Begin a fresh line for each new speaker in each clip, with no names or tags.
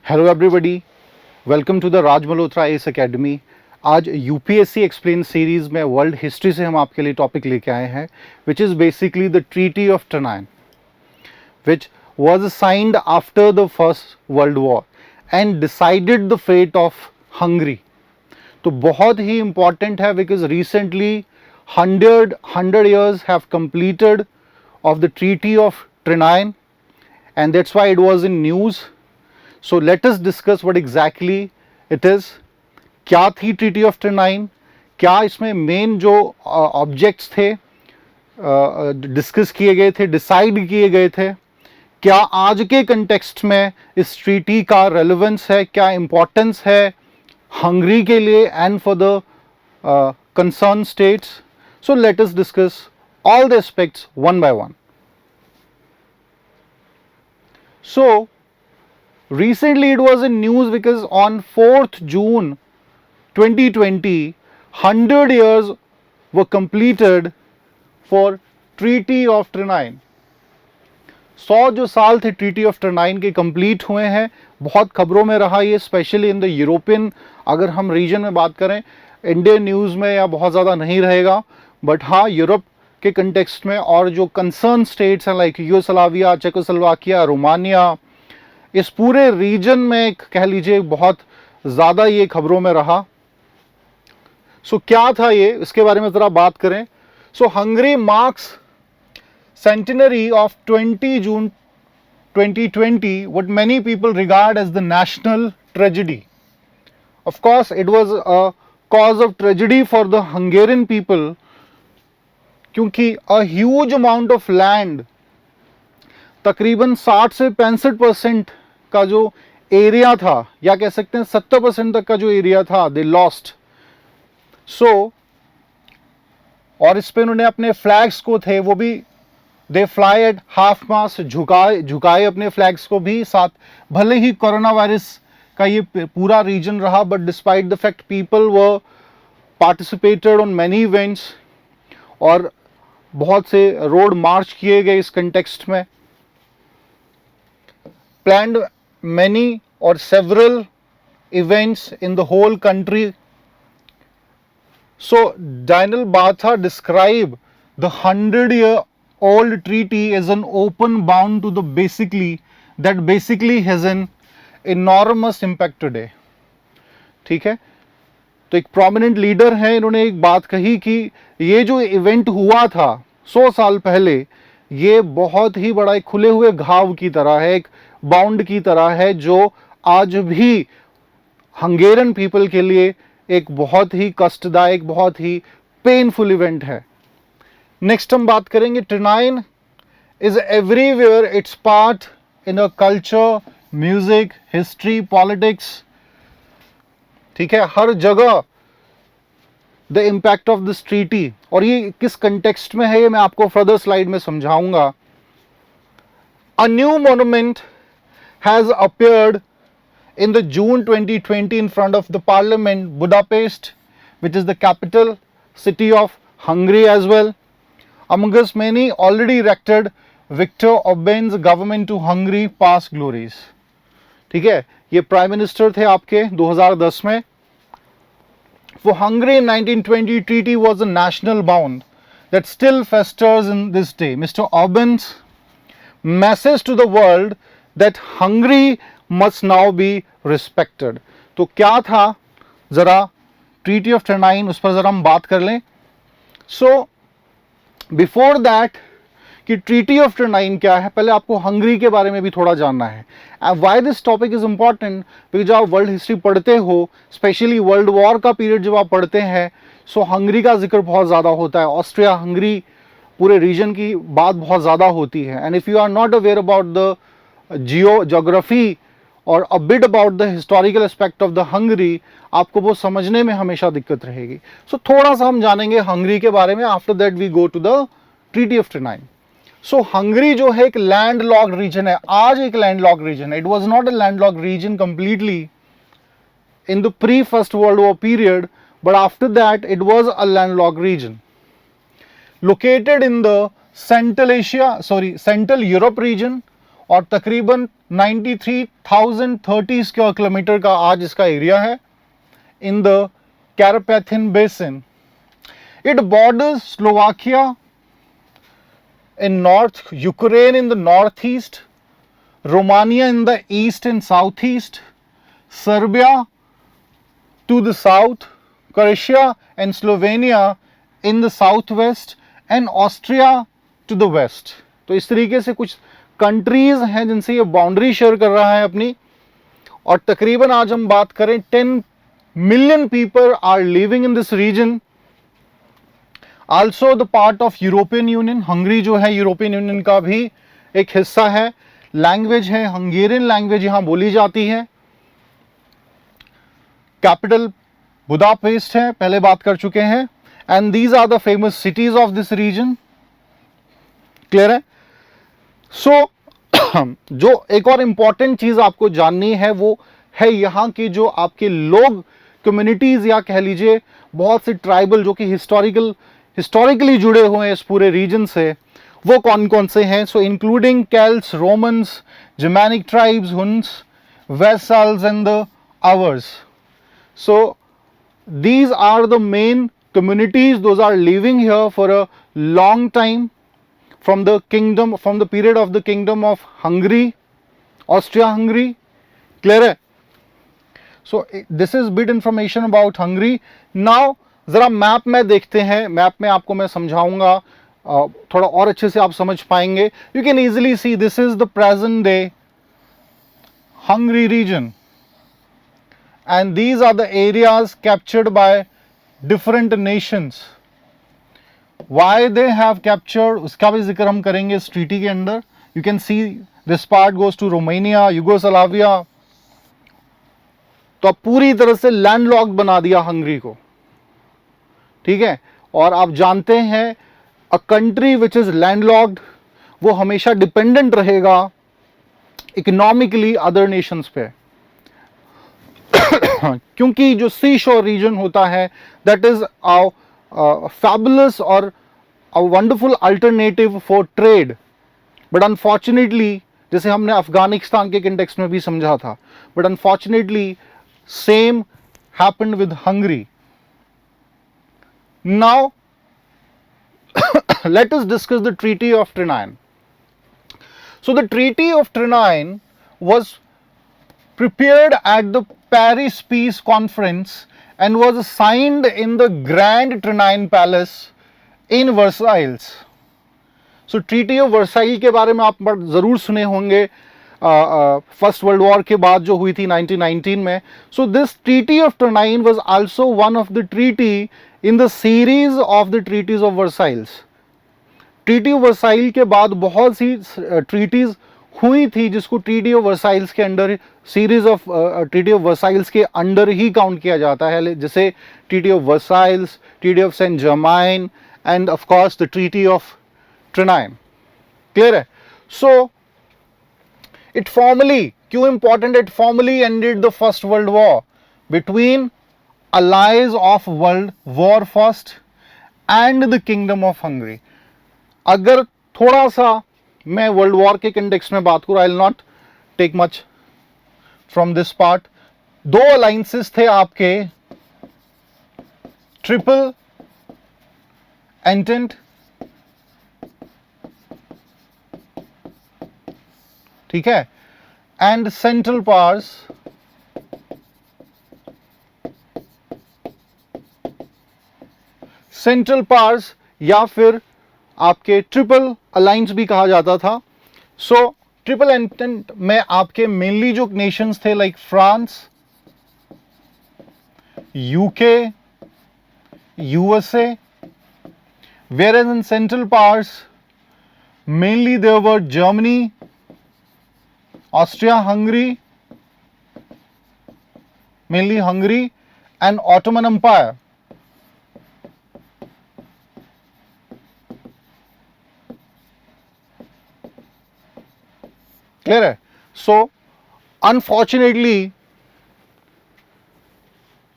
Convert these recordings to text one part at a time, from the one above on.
Hello everybody, welcome to the Raj Malhotra IAS academy. आज UPSC explain series में world history से हम आपके लिए टॉपिक लेके आए हैं, which is basically the treaty of Trianon, which was signed after the First World War and decided the fate of Hungary. तो बहुत ही important है because recently 100 years have completed of the Treaty of Trinain and that's why it was in news. So let us discuss what exactly it is. क्या थी treaty of ट्रनाइन, क्या इसमें main जो objects थे discuss किए गए थे, डिसाइड किए गए थे, क्या आज के कंटेक्स्ट में इस ट्रीटी का रेलेवेंस है, क्या इम्पोर्टेंस है हंगरी के लिए and for the concern states. So let us discuss all the aspects one by one. So recently it was in news because on 4th June 2020 100 years were completed for Treaty of Trinain. 100 जो साल थे treaty of ट्रनाइन के complete हुए हैं. बहुत खबरों में रहा ये, स्पेशली इन द यूरोपियन, अगर हम रीजन में बात करें, इंडियन न्यूज़ में या बहुत ज़्यादा नहीं रहेगा, बट हाँ यूरोप के कंटेक्स्ट में और जो कंसर्न स्टेट्स हैं लाइक यूगोस्लाविया, चेकोस्लोवाकिया, रोमानिया, इस पूरे रीजन में कह लीजिए बहुत ज़्यादा ये खबरों में रहा. सो क्या था ये, इसके बारे में ज़रा बात करें. So Hungary marks centenary of 20 June 2020 what many people regard as the national tragedy. Of course it was a cause of tragedy for the Hungarian people क्योंकि a huge amount of land, तकरीबन 60 से 65% का जो area था, या कह सकते हैं 70% तक का जो एरिया था, दे लॉस्ट. सो और इस पे उन्होंने अपने फ्लैग्स को थे वो भी दे फ्लाई एट हाफ मास्ट, झुकाए अपने फ्लैग्स को भी साथ. भले ही कोरोना वायरस का ये पूरा रीजन रहा, but despite the fact people were participated on many events और बहुत से रोड मार्च किए गए इस कंटेक्स्ट में. planned many or several events in the whole country. So Daniel Batha described the 100-year-old treaty as an open bound to the basically has an enormous impact today. ठीक है, तो एक प्रोमिनेंट लीडर है, इन्होंने एक बात कही कि ये जो इवेंट हुआ था 100 साल पहले, ये बहुत ही बड़ा एक खुले हुए घाव की तरह है, एक बाउंड की तरह है, जो आज भी हंगेरियन पीपल के लिए एक बहुत ही कष्टदायक, बहुत ही पेनफुल इवेंट है. नेक्स्ट हम बात करेंगे, Trianon is everywhere, its part in a culture, music, history, politics. ठीक है, हर जगह the impact of this treaty. और ये किस कंटेक्स्ट में है ये मैं आपको फर्दर स्लाइड में समझाऊंगा. A new monument has appeared in the June 2020 in front of the Parliament, Budapest, which is the capital city of Hungary as well. Among us many already erected Viktor Orban's government to Hungary past glories. ठीक है, ये prime minister थे आपके 2010 में. For Hungary, 1920 treaty was a national bond that still festers in this day. Mr. Orban's message to the world that Hungary must now be respected. तो क्या था ज़रा ट्रीटी ऑफ ट्रनाइन, उस पर ज़रा हम बात कर लें. सो बिफोर दैट कि ट्रीटी ऑफ ट्रनाइन क्या है, पहले आपको हंगरी के बारे में भी थोड़ा जानना है. Why this topic is important, because जब आप वर्ल्ड हिस्ट्री पढ़ते हो, स्पेशली वर्ल्ड वॉर का पीरियड जब आप पढ़ते हैं, सो हंगरी का जिक्र बहुत ज़्यादा होता है. ऑस्ट्रिया हंगरी पूरे रीजन की बात बहुत ज़्यादा होती है. And if you are not aware about the geography और a bit about the historical aspect of the Hungary, आपको वो समझने में हमेशा दिक्कत रहेगी. सो थोड़ा सा हम जानेंगे हंगरी के बारे में. After that we go to the treaty of Trianon. So Hungary जो है एक लैंड लॉक्ड रीजन है, आज एक लैंड लॉक्ड रीजन है. It was not a land locked region completely in the pre first world war period, but after that it was a land locked region located in the Central Europe region और तकरीबन 93,030 square kilometre का आज इसका area है in the Carpathian Basin. It borders Slovakia in north, Ukraine in the northeast, Romania in the east and southeast, Serbia to the south, Croatia and Slovenia in the southwest and Austria to the west. तो इस तरीके से कुछ countries हैं जिनसे ये boundary share कर रहा है अपनी, और तकरीबन आज हम बात करें 10 million people are living in this region. Also the part of European Union. Hungary जो है यूरोपियन यूनियन का भी एक हिस्सा है. लैंग्वेज है हंगेरियन लैंग्वेज यहाँ बोली जाती है. कैपिटल बुदापेस्ट है, पहले बात कर चुके हैं. And these are the famous cities of this region. Clear है? सो जो एक और इंपॉर्टेंट चीज आपको जाननी है वो है यहाँ के जो आपके लोग, कम्युनिटीज या कह लीजिए बहुत से ट्राइबल जो कि हिस्टोरिकली जुड़े हुए हैं इस पूरे रीजन से, वो कौन कौन से हैं. So including Celts, Romans, Germanic tribes, Huns, vessels and the Avars. So these are the main communities. Those are living here for a long time from the period of the kingdom of Hungary, Austria-Hungary. Clear है? So this is bit information about Hungary. Now जरा map में देखते हैं. Map में आपको मैं समझाऊंगा, थोड़ा और अच्छे से आप समझ पाएंगे. You can easily see this is the present day Hungary region. And these are the areas captured by different nations. Why they have captured, उसका भी जिक्र हम करेंगे इस ट्रीटी के अंदर. You can see this part goes to Romania, Yugoslavia. तो अब पूरी तरह से लैंडलॉक्ड बना दिया हंगरी को. ठीक है? और आप जानते हैं a country which is landlocked वो हमेशा डिपेंडेंट रहेगा इकोनॉमिकली अदर नेशंस पे. क्योंकि जो सी शोर रीजन होता है दैट इज फैबुलस और a wonderful alternative for trade. But unfortunately, जैसे हमने अफगानिस्तान के कंटेक्स्ट में भी समझा था, but unfortunately same happened with Hungary. Now let us discuss the Treaty of Trianon. So the Treaty of Trianon was prepared at the Paris Peace Conference and was signed in the Grand Trianon Palace in Versailles. So Treaty of Versailles के बारे में आप ज़रूर सुने होंगे, first world war के बाद जो हुई थी 1919 में. So this Treaty of Trianon was also one of the treaty in the series of the treaties of Versailles. Treaty of Versailles के बाद बहुत सी ट्रीटीज हुई थी जिसको ट्रीटी ऑफ वर्साइल्स के under, series of treaty of Versailles के under ही काउंट किया जाता है. जैसे treaty of Versailles, treaty of Saint Germain and of course the treaty of Trianon. Clear है? सो इट फॉर्मली, क्यों important, it formally ended the first world war between allies of World War First and the Kingdom of Hungary. अगर थोड़ा सा मैं world war के context में बात करूं, I will not take much from this part. दो अलायंसेस थे आपके, ट्रिपल एंटेंट, ठीक है, and central powers. Central powers या फिर आपके ट्रिपल अलायंस भी कहा जाता था. सो ट्रिपल एंटेंट में आपके मेनली जो नेशंस थे like France, UK, USA, whereas in central powers mainly there were Germany, Austria-Hungary, mainly Hungary, and Ottoman Empire. Clear है? So unfortunately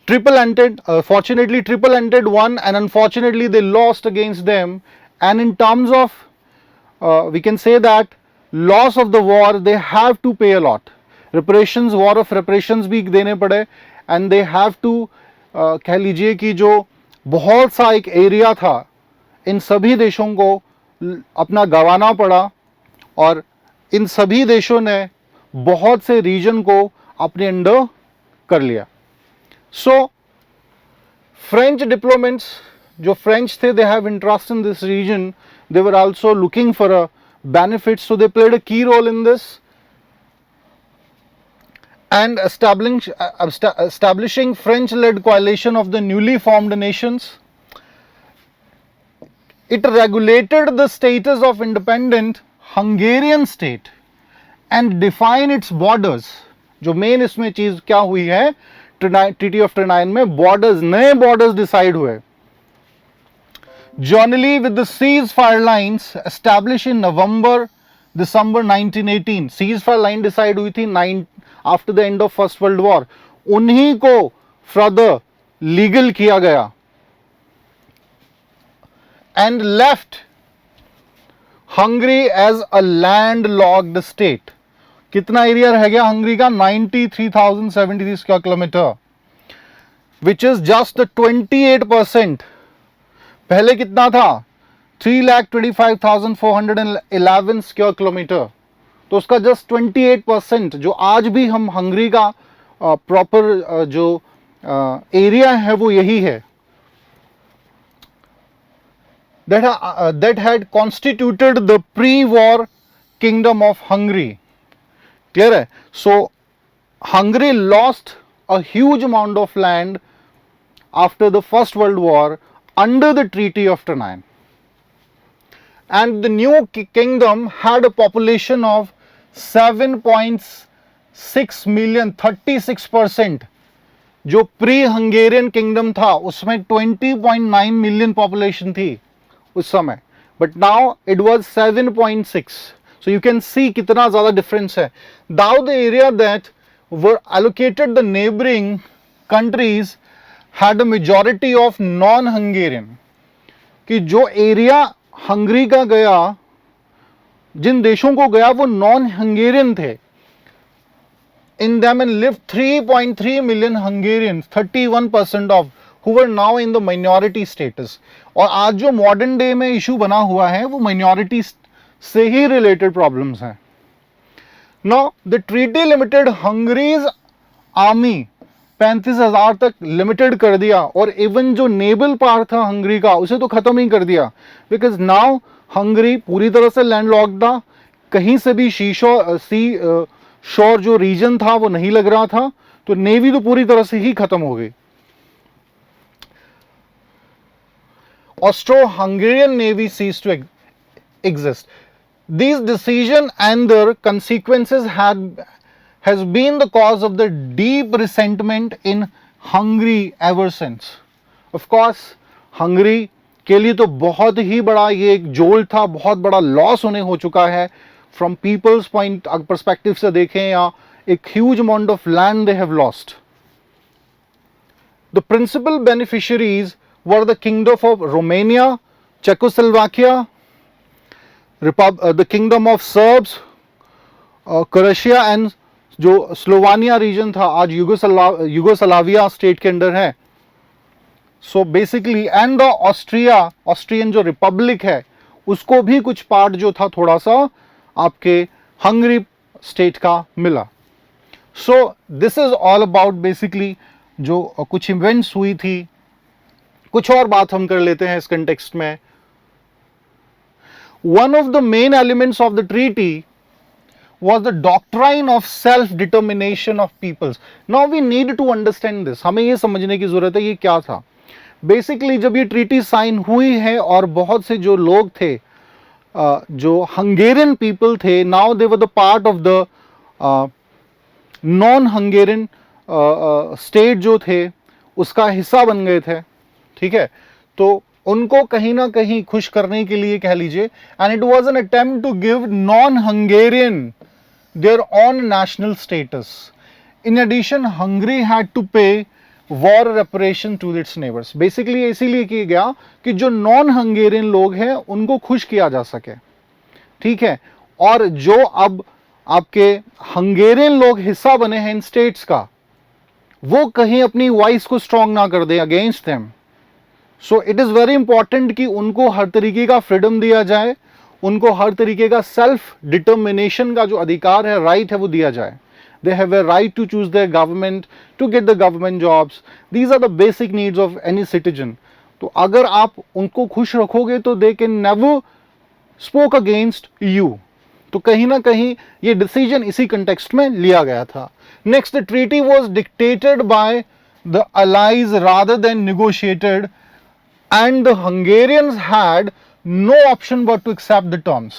triple entered won, and unfortunately they lost against them. And in terms of we can say that loss of the war they have to pay a lot, reparations, war of reparations भी देने पड़े, and they have to, कह लीजिए कि जो बहुत सा एक एरिया था इन सभी देशों को अपना गंवाना पड़ा, और इन सभी देशों ने बहुत से रीजन को अपने अंडर कर लिया. सो फ्रेंच डिप्लोमेट्स, जो फ्रेंच थे, they have interest in this region, they were also looking for a benefit, so they played a key role in this, and establishing French-led coalition of the newly formed nations. It regulated the status of independent Hungarian state and defined its borders. जो main इसमें चीज क्या हुई है, treaty of ट्रिनाइन में borders, नए borders decide हुए. Jointly with the ceasefire lines established in December 1918. ceasefire line decide हुई थी after the end of first world war, उन्हीं को फर्दर लीगल किया गया, and left Hungary as a land locked state. कितना area रह गया हंगरी का? 93,073 square kilometre, which is just 28%. पहले कितना था? 3,25,411 स्क्वायर किलोमीटर. तो उसका जस्ट 28%, जो आज भी हम हंगरी का प्रॉपर जो एरिया है वो यही है. that had constituted the pre-war kingdom of Hungary. Clear है? So Hungary lost a huge amount of land after the First World War under the Treaty of Trianon, and the new kingdom had a population of 7.6 million, 36%. जो pre Hungarian kingdom था उसमें 20.9 million population थी उस समय, but now it was 7.6. So you can see कितना ज्यादा difference है. Now the area that were allocated the neighbouring countries had a majority of non Hungarian, कि जो एरिया हंगरी का गया, जिन देशों को गया वो नॉन हंगेरियन थे. In them and lived 3.3 million Hungarians, 31% of who were now in the minority status. और आज जो मॉडर्न डे में इशू बना हुआ है वो माइनॉरिटी से ही रिलेटेड प्रॉब्लम्स हैं. Now the treaty limited Hungary's army 35,000 तक लिमिटेड कर दिया, और इवन जो नेवल पार्ट था हंगरी का उसे तो खत्म ही कर दिया, बिकॉज नाउ हंगरी पूरी तरह से लैंडलॉक्ड था. कहीं से भी शोर जो रीजन था वो नहीं लग रहा था, तो नेवी तो पूरी तरह से ही खत्म हो गई. Austro-Hungarian navy ceased to exist. These decisions and their consequences has been the cause of the deep resentment in Hungary ever since. Of course, Hungary के लिए तो बहुत ही बड़ा ये एक जोल था, बहुत बड़ा लॉस उन्हें हो चुका है. From people's point perspective से देखें, या एक huge amount of land they have lost. The principal beneficiaries were the kingdom of Romania, Czechoslovakia, the kingdom of Serbs, Croatia and जो स्लोवानिया रीजन था आज यूगोस्लाविया स्टेट के अंडर है. So basically and the Austrian जो Republic है उसको भी कुछ पार्ट जो था थोड़ा सा आपके हंगरी स्टेट का मिला. So this is all about basically जो कुछ इवेंट्स हुई थी. कुछ और बात हम कर लेते हैं इस कंटेक्स्ट में. One of the main elements of the treaty was the doctrine of self determination of peoples. Now we need to understand this. हमें ये समझने की जरूरत है ये क्या था. बेसिकली जब ये ट्रीटी साइन हुई है और बहुत से जो लोग थे जो हंगेरियन पीपल थे, now they were the part of the non Hungarian state जो थे उसका हिस्सा बन गए थे. ठीक है, तो उनको कहीं ना कहीं खुश करने के लिए कह लीजिए, and it was an attempt to give non Hungarian their own national status. In addition, Hungary had to pay war reparation to its neighbors. Basically इसीलिए किया गया कि जो नॉन हंगेरियन लोग हैं उनको खुश किया जा सके. ठीक है, और जो अब आपके हंगेरियन लोग हिस्सा बने हैं इन स्टेट्स का, वो कहीं अपनी वॉइस को स्ट्रांग ना कर दे against them. So it is very important कि उनको हर तरीके का फ्रीडम दिया जाए, उनको हर तरीके का सेल्फ डिटर्मिनेशन का जो अधिकार है, राइट है, वो दिया जाए। They have a right to choose their government, to get the government jobs. These are the basic needs of any citizen. तो अगर आप उनको खुश रखोगे तो they can never spoke against you. तो कहीं ना कहीं ये डिसीजन इसी कंटेक्स्ट में लिया गया था। Next, the treaty was dictated by the allies rather than negotiated, and the Hungarians had no option but to accept the terms.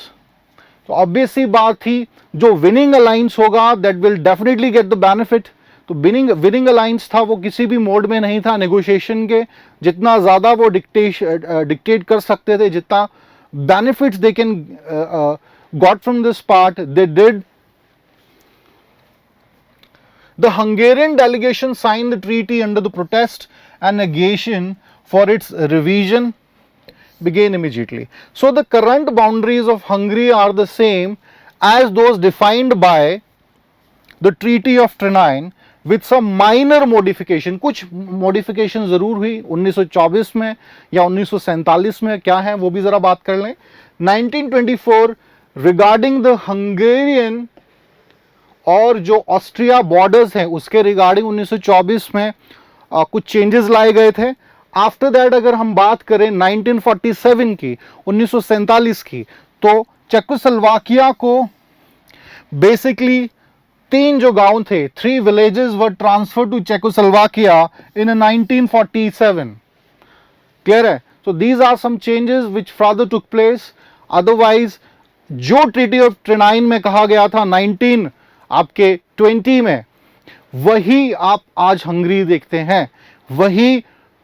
तो ऑब्वियस सी बात थी, जो विनिंग अलायंस होगा that will definitely get the benefit. तो winning alliance था, वो किसी भी मोड में नहीं था नेगोशिएशन के। जितना ज़्यादा वो डिक्टेट कर सकते थे, जितना benefits they can got from this part, they did. The Hungarian delegation signed the treaty under the protest and negation for its revision began immediately. So the current boundaries of Hungary are the same as those defined by the Treaty of Trianon with some minor modification. कुछ modification जरूर हुई 1924 में या 1947 में, क्या है वो भी जरा बात कर लें। 1924 regarding the Hungarian और जो ऑस्ट्रिया बॉर्डर्स हैं उसके रिगार्डिंग 1924 में कुछ चेंजेस लाए गए थे। आफ्टर दैट अगर हम बात करें 1947 की, 1947 की, तो चेकोस्लोवाकिया को बेसिकली 3 जो गांव थे, 3 villages were transfer to Czechoslovakia in 1947। Clear है? So these are some changes which further took place. Otherwise जो ट्रीटी ऑफ ट्रिनाइन में कहा गया था 1920 में, वही आप आज हंगरी देखते हैं, वही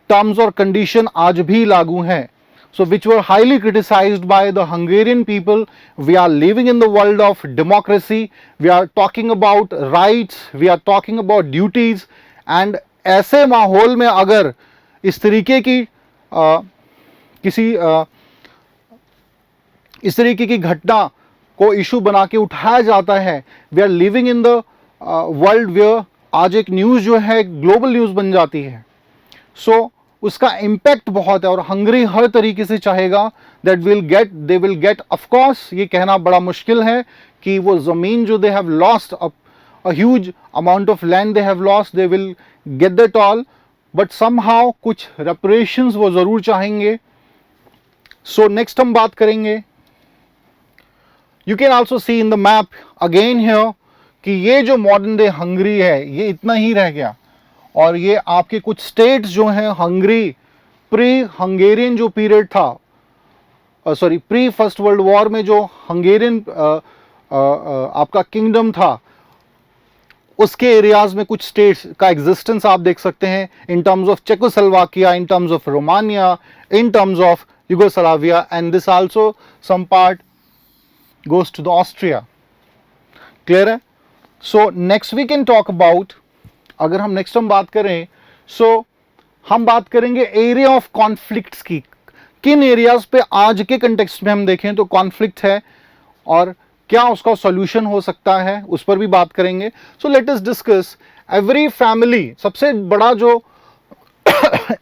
टर्म्स और कंडीशन आज भी लागू हैं। So which were highly criticized by the Hungarian people. We are living in the world of democracy. We are talking about rights. We are talking about duties. And ऐसे माहौल में अगर इस तरीके की इस तरीके की घटना को इशू बना के उठाया जाता है, we are living in the world where आज एक न्यूज़ जो है ग्लोबल न्यूज़ बन जाती है। सो उसका इम्पैक्ट बहुत है और हंगरी हर तरीके से चाहेगा that they will get. Of course ये कहना बड़ा मुश्किल है कि वो ज़मीन जो they have lost a huge amount of land they have lost, they will get that all, but somehow कुछ रेपरेशंस वो ज़रूर चाहेंगे। सो नेक्स्ट हम बात करेंगे, you can also see in the map again here कि ये जो मॉडर्न डे हंगरी है ये इतना ही रह गया। और ये आपके कुछ स्टेट्स जो हैं हंगरी प्री हंगेरियन जो पीरियड था, sorry pre first world war में जो हंगेरियन आपका किंगडम था, उसके एरियाज में कुछ स्टेट्स का एग्जिस्टेंस आप देख सकते हैं in terms of Czechoslovakia, in terms of Romania, in terms of Yugoslavia, and this also some part goes to the Austria. Clear है? So next we can talk about, अगर हम नेक्स्ट हम बात करें, so हम बात करेंगे एरिया ऑफ कॉन्फ्लिक्ट्स की। किन एरियाज पे आज के कंटेक्स्ट में हम देखें तो कॉन्फ्लिक्ट है और क्या उसका सॉल्यूशन हो सकता है, उस पर भी बात करेंगे। So let us discuss every family. सबसे बड़ा जो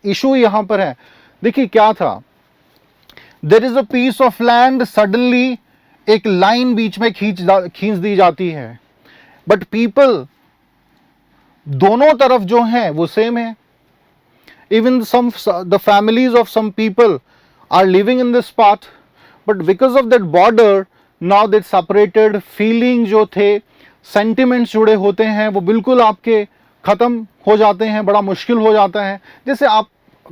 इशू यहां पर है, देखिए क्या था, there is a piece of land, suddenly एक लाइन बीच में खींच दी जाती है, बट पीपल दोनों तरफ जो हैं वो सेम है। Even some the families of some people are living in this part, but because of that border now that separated, feeling जो थे, सेंटिमेंट्स जुड़े होते हैं, वो बिल्कुल आपके खत्म हो जाते हैं, बड़ा मुश्किल हो जाता है। जैसे आप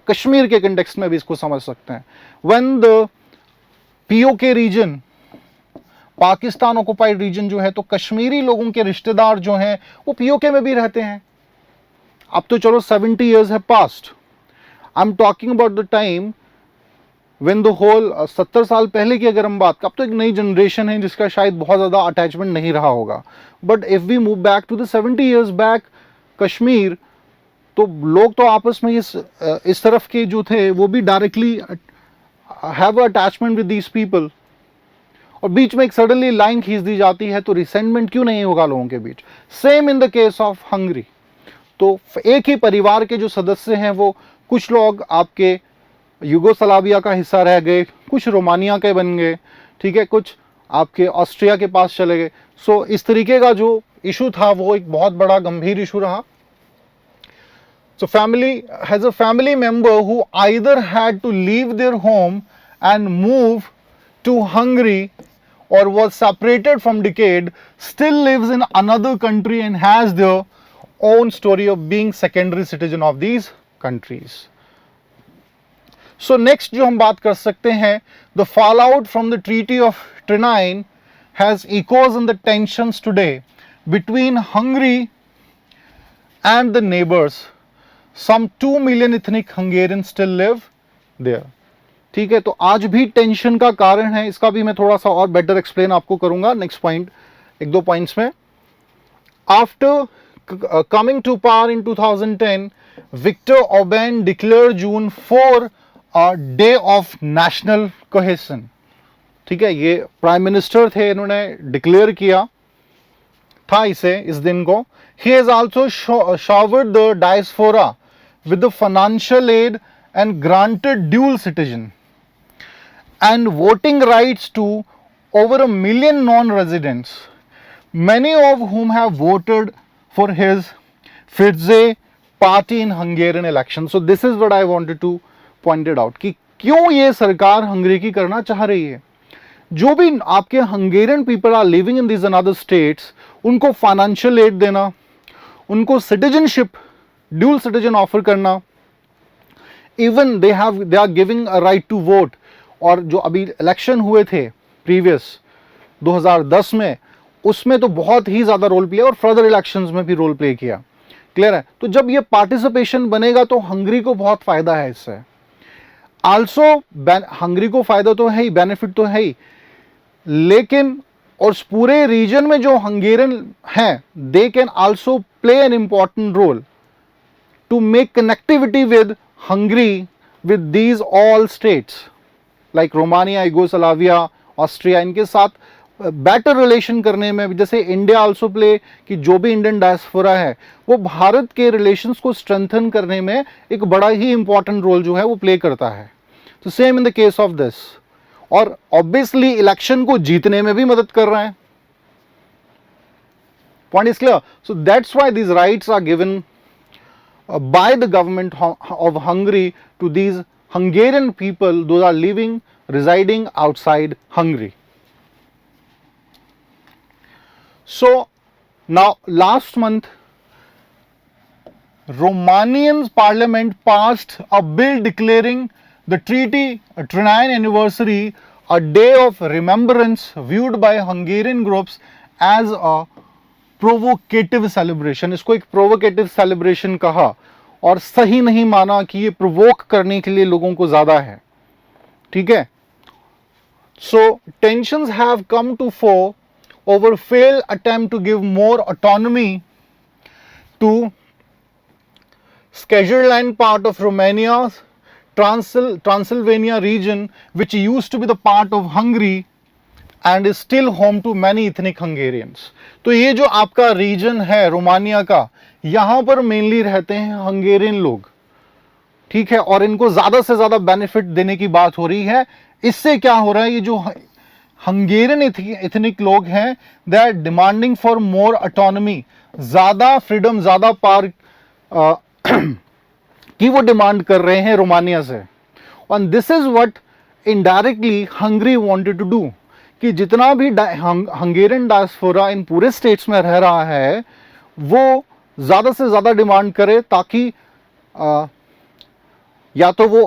कश्मीर के कंटेक्स्ट में भी इसको समझ सकते हैं। When the POK region, Pakistan occupied region जो है, तो कश्मीरी लोगों के रिश्तेदार जो हैं वो पीओके में भी रहते हैं। अब तो चलो 70 years है past, I am talking about the time when the whole 70 साल पहले की अगर हम बात, अब तो एक नई जनरेशन है जिसका शायद बहुत ज़्यादा अटैचमेंट नहीं रहा होगा, but if we move back to the 70 years back Kashmir, तो लोग तो आपस में इस तरफ के जो थे वो भी directly have attachment with these people. और बीच में एक सडनली लाइन खींच दी जाती है, तो रिसेंटमेंट क्यों नहीं होगा लोगों के बीच? Same in the case of Hungary. तो एक ही परिवार के जो सदस्य हैं वो कुछ लोग आपके युगोस्लाविया का हिस्सा रह गए, कुछ रोमानिया के बन गए, ठीक है, कुछ आपके ऑस्ट्रिया के पास चले गए। सो इस तरीके का जो इशू था वो एक बहुत बड़ा गंभीर इशू रहा। So family has a family member who either had to leave their home and move to Hungary or was separated from decade, still lives in another country and has their own story of being secondary citizen of these countries. So next जो हम बात कर सकते हैं, the fallout from the Treaty of Trianon has echoes in the tensions today between Hungary and the neighbors. Some 2 million ethnic Hungarians still live there. ठीक है, तो आज भी टेंशन का कारण है, इसका भी मैं थोड़ा सा और बेटर एक्सप्लेन आपको करूंगा नेक्स्ट पॉइंट, एक दो पॉइंट्स में। After coming to power in 2010, Viktor Orban declare June 4 a day of national cohesion. ठीक है, ये प्राइम मिनिस्टर थे, इन्होंने डिक्लेयर किया था इसे, इस दिन को। He has also showered the diaspora with the financial aid and granted dual citizen and voting rights to over 1 million non-residents, many of whom have voted for his Fidesz party in Hungarian elections. So this is what I wanted to point it out कि क्यों ये सरकार Hungary की करना चाह रही है। जो भी आपके Hungarian people are living in this another states, उनको फाइनेंशियल एड देना, उनको सिटीजनशिप, ड्यूल सिटीजन ऑफर करना, even they are giving a right to vote. और जो अभी इलेक्शन हुए थे प्रीवियस 2010 में, उसमें तो बहुत ही ज़्यादा रोल प्ले, और फर्दर इलेक्शंस में भी रोल प्ले किया। क्लियर है? तो जब ये पार्टिसिपेशन बनेगा तो हंगरी को बहुत फ़ायदा है इससे। आल्सो हंगरी को फ़ायदा तो है ही, बेनिफिट तो है ही, लेकिन और पूरे रीजन में जो हंगेरियन हैं, they can also play an important role to make connectivity with Hungary, with these all states like Romania, Yugoslavia, Austria, इनके साथ बेटर रिलेशन करने में। जैसे इंडिया आल्सो प्ले, कि जो भी इंडियन डायस्पोरा है वो भारत के रिलेशंस को स्ट्रेंथन करने में एक बड़ा ही इंपॉर्टेंट रोल जो है वो प्ले करता है। तो same in the case of this, और ऑब्वियसली इलेक्शन को जीतने में भी मदद कर रहा है। Point is clear? So that's why these rights are given by the government of Hungary to these Hungarian people, those are living, residing outside Hungary. So now last month, Romanian's parliament passed a bill declaring the Trianon anniversary a day of remembrance, viewed by Hungarian groups as a provocative celebration. इसको एक provocative celebration कहा और सही नहीं माना कि ये provoke करने के लिए लोगों को ज्यादा है। ठीक है, so tensions have come to fore over failed attempt to give more autonomy to Szeklerland part of Romania, Transylvania region which used to be the part of Hungary and is still home to many ethnic Hungarians. तो ये जो आपका reason है Romania का, यहाँ पर mainly रहते हैं हंगेरियन लोग। ठीक है, और इनको ज़्यादा से ज़्यादा बेनिफिट देने की बात हो रही है। इससे क्या हो रहा है, ये जो हंगेरियन एथनिक लोग हैं, they are demanding for more autonomy, ज़्यादा फ्रीडम, ज़्यादा पावर की वो डिमांड कर रहे हैं रोमानिया से। And this is what indirectly Hungary wanted to do, कि जितना भी हंगेरियन डायस्पोरा इन पूरे स्टेट्स में रह रहा है वो ज़्यादा से ज़्यादा डिमांड करे, ताकि या तो वो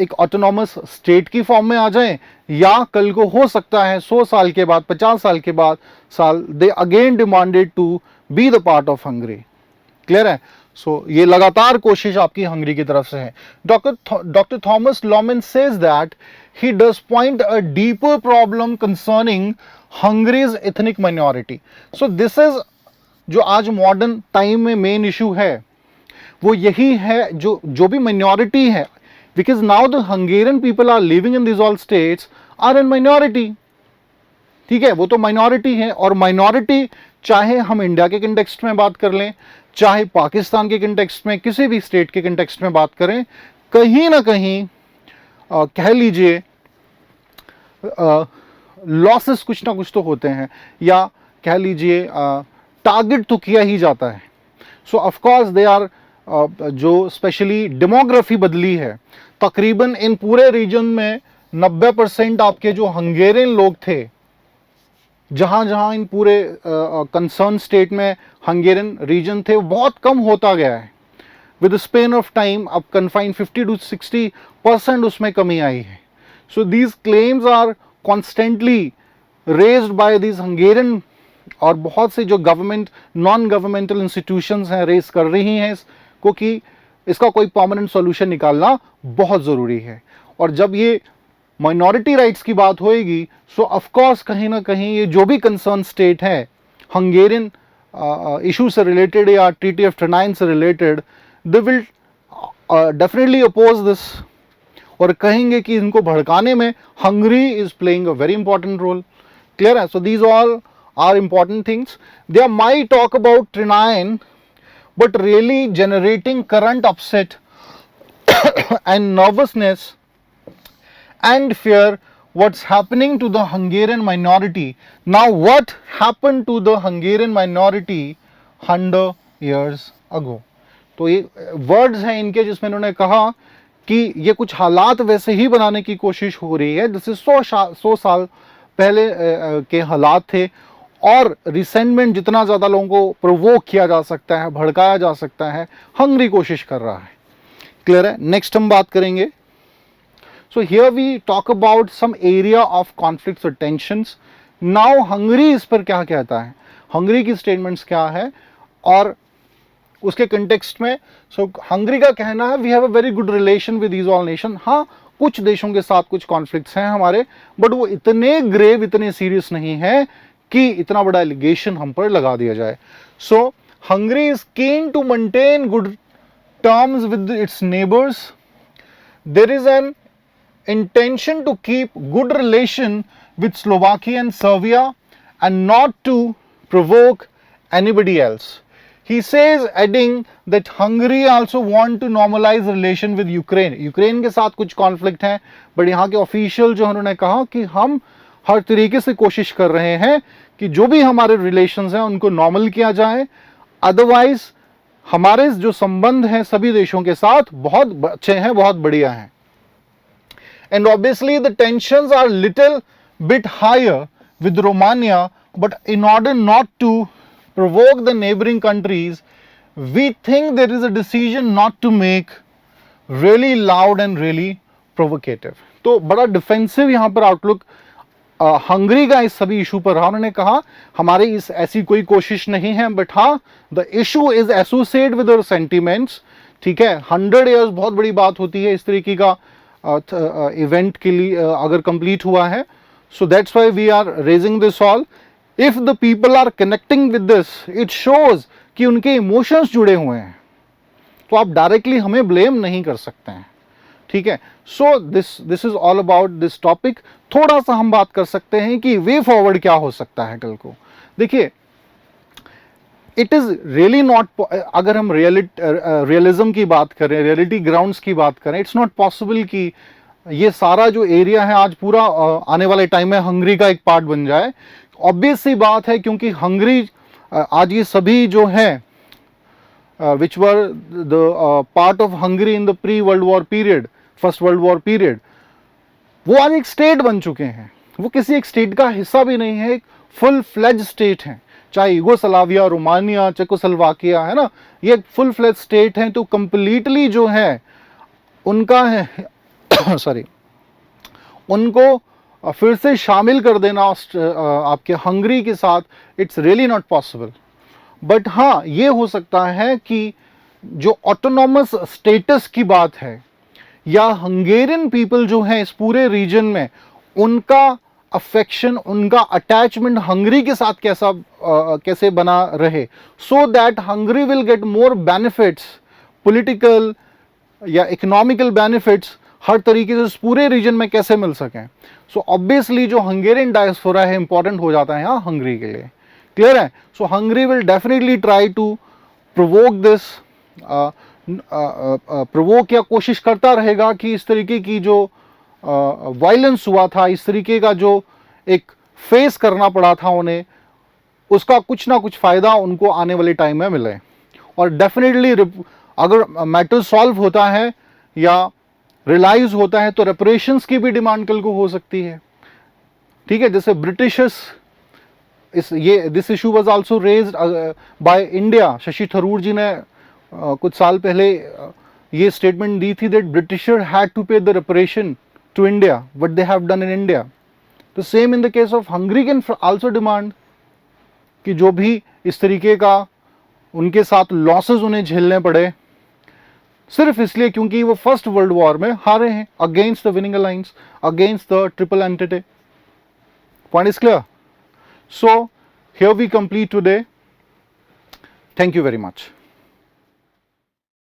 एक ऑटोनॉमस स्टेट की फॉर्म में आ जाए, या कल को हो सकता है 100 साल के बाद, 50 साल के बाद they again demanded to be the part of Hungary. Clear है? सो ये लगातार कोशिश आपकी हंगरी की तरफ से है। Doctor Thomas Lohmann says that he does point a deeper problem concerning Hungary's ethnic minority. So this is जो आज मॉडर्न टाइम में मेन इशू है वो यही है, जो भी माइनॉरिटी है, because now the Hungarian people are living in this all states are in minority. ठीक है, वो तो माइनॉरिटी है, और माइनॉरिटी चाहे हम इंडिया के कंटेक्स्ट में बात कर लें, चाहे पाकिस्तान के कंटेक्स्ट में, किसी भी स्टेट के कंटेक्स्ट में बात करें, कहीं ना कहीं कह लीजिए लॉसेस कुछ ना कुछ तो होते हैं, या कह लीजिए टारगेट तो किया ही जाता है। So of course they are, जो स्पेशली डेमोग्राफी बदली है, तकरीबन इन पूरे रीजन में 90% आपके जो हंगेरियन लोग थे, जहां जहां इन पूरे कंसर्न स्टेट में हंगेरियन रीजन थे, बहुत कम होता गया है। विद स्पेन ऑफ टाइम अब कन्फाइन 50 to 60% उसमें कमी आई है। So these claims are constantly raised by these Hungarian, और बहुत से जो गवर्नमेंट नॉन गवर्नमेंटल इंस्टीट्यूशंस हैं रेज कर रही हैं इसको, कि इसका कोई परमानेंट सॉल्यूशन निकालना बहुत ज़रूरी है। और जब ये माइनॉरिटी राइट्स की बात होएगी, सो ऑफ कोर्स कहीं ना कहीं ये जो भी कंसर्न स्टेट है हंगेरियन इशू से रिलेटेड या ट्रीटी ऑफ ट्रिनाइन से रिलेटेड, they will definitely oppose this, और कहेंगे कि इनको भड़काने में Hungary is playing a very important role. Clear है? So these all are important things. They might talk about Trinine, but really generating current upset and nervousness and fear what's happening to the Hungarian minority. Now what happened to the Hungarian minority 100 years ago? तो ये words हैं इनके जिसमें इन्होंने कहा कि ये कुछ हालात वैसे ही बनाने की कोशिश हो रही है जैसे 100 साल पहले के हालात थे, और रिसेंटमेंट जितना ज़्यादा लोगों को प्रोवोक किया जा सकता है, भड़काया जा सकता है, हंगरी कोशिश कर रहा है। क्लियर है? नेक्स्ट हम बात करेंगे। So here we talk about some area of conflicts और टेंशंस। नाउ हंगरी इस पर क्या कहता है, हंगरी की स्टेटमेंट्स क्या है और उसके कंटेक्स्ट में। सो हंगरी का कहना है we have a very good relation with these all nation. हाँ, कुछ देशों के साथ कुछ कॉन्फ्लिक्ट्स हैं हमारे, बट वो इतने ग्रेव, इतने सीरियस नहीं है कि इतना बड़ा एलिगेशन हम पर लगा दिया जाए। So Hungary is keen to maintain good terms with its neighbours. There is an intention to keep good relation with Slovakia and Serbia and not to provoke anybody else. He says, adding that Hungary also want to normalize relation with Ukraine. Ukraine के साथ कुछ conflict है, but यहाँ के official जो उन्होंने कहा कि हम हर तरीके से कोशिश कर रहे हैं कि जो भी हमारे रिलेशंस हैं उनको नॉर्मल किया जाए, अदरवाइज हमारे जो संबंध हैं सभी देशों के साथ बहुत अच्छे हैं, बहुत बढ़िया हैं। And obviously the tensions are little bit higher with Romania, but in order not to provoke the neighboring countries, we think there is a decision not to make really loud and really provocative. तो बड़ा defensive यहाँ पर outlook Hungary का इस सभी issue पर रहा। उन्होंने कहा हमारी इस ऐसी कोई कोशिश नहीं है, बट हाँ the issue is associate with our sentiments. ठीक है, 100 years बहुत बड़ी बात होती है इस तरीके का इवेंट के लिए अगर कंप्लीट हुआ है। So that's why we are raising this all. If the people are connecting with this, it shows कि उनके इमोशंस जुड़े हुए हैं, तो आप डायरेक्टली हमें ब्लेम नहीं कर सकते हैं। ठीक है, so this is all about this topic. थोड़ा सा हम बात कर सकते हैं कि वे फॉरवर्ड क्या हो सकता है कल को। देखिए, इट इज रियली नॉट, अगर हम रियलिज्म की बात करें, रियलिटी ग्राउंड्स की बात करें, इट्स नॉट पॉसिबल कि ये सारा जो एरिया है आज पूरा आने वाले टाइम में हंगरी का एक पार्ट बन जाए। ऑब्वियस सी बात है, क्योंकि हंगरी आज ये सभी जो हैं which were the part of Hungary in the pre world war period, first world war period, वो आज एक स्टेट बन चुके हैं। वो किसी एक स्टेट का हिस्सा भी नहीं है, एक फुल फ्लेज स्टेट है। चाहे यूगोस्लाविया, रोमानिया, चेकोस्लोवाकिया है ना, ये फुल फ्लेज स्टेट हैं। तो कंप्लीटली जो है उनका है सॉरी उनको फिर से शामिल कर देना आपके हंगरी के साथ, it's really not possible. But हाँ, ये हो सकता है कि जो ऑटोनॉमस स्टेटस की बात है, या हंगेरियन पीपल जो हैं इस पूरे रीजन में, उनका अफेक्शन, उनका अटैचमेंट हंगरी के साथ कैसे बना रहे, so that Hungary will get more benefits, political या इकोनॉमिकल बेनिफिट्स हर तरीके से इस पूरे रीजन में कैसे मिल सकें। सो ऑब्वियसली जो हंगेरियन डायस्पोरा है इंपॉर्टेंट हो जाता है यहाँ हंगरी के लिए। क्लियर है? So Hungary will definitely try to provoke this, provoke या कोशिश करता रहेगा कि इस तरीके की जो वायलेंस हुआ था, इस तरीके का जो एक फेस करना पड़ा था उन्हें, उसका कुछ ना कुछ फायदा उनको आने वाले टाइम में मिले। और डेफिनेटली अगर मैटर सॉल्व होता है या रियलाइज होता है तो रेपरेशंस की भी डिमांड कल को हो सकती है। ठीक है, जैसे britishers this issue was also raised by India. Shashi Tharoor ji ने कुछ साल पहले ये स्टेटमेंट दी थी that britisher had to pay the reparation to India what they have done in India. तो same in the case of Hungary can also demand कि जो भी इस तरीके का उनके साथ लॉसेस उन्हें झेलने पड़े सिर्फ इसलिए क्योंकि वो फर्स्ट वर्ल्ड वॉर में हारे हैं against the winning alliance, against the triple entity. Point is clear? So here we complete today. Thank you very much.